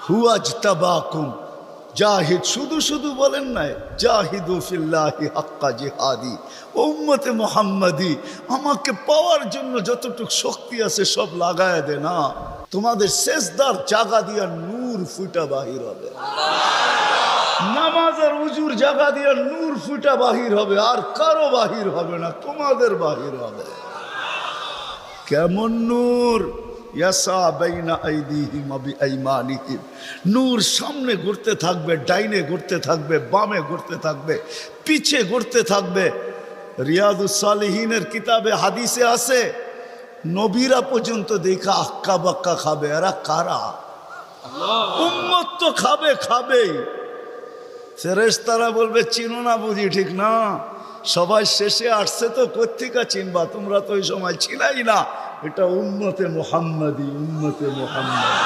হুয়াজতাবাকুম, জাহিদ শুধু শুধু বলেন নাই, জাহিদু ফিল্লাহি হাক্কা জিহাদি। উম্মতে মুহাম্মাদি আমাকে পাওয়ার জন্য যতটুকু শক্তি আছে সব লাগায় দে না। তোমাদের সেজদার জায়গা দিয়া নূর ফুটা বাহির হবে, নামাজ আর উজুর জায়গা দিয়া নূর ফুটা বাহির হবে, আর কারো বাহির হবে না, তোমাদের বাহির হবে। কেমন নূর? ইয়াসা বাইনা আইদিহিম ওয়া বিআইমানিহিম, নূর সামনে ঘুরতে থাকবে, ডাইনে ঘুরতে থাকবে, বামে ঘুরতে থাকবে, পিছে ঘুরতে থাকবে। রিয়াদুস সালিহিনের কিতাবে হাদিসে আছে, নবীরা পর্যন্ত দেখা আক্কা বাক্কা খাবে। এরা কারা? উম্মত তো খাবে, খাবেই। ফেরেশতারা বলবে চিনো না বুঝি? ঠিক না, সবাই শেষে আসছে তো কোত্থেকে চিনবা, তোমরা তো ওই সময় ছিলাই না। এটা উম্মতে মুহাম্মাদি, উম্মতে মুহাম্মাদি।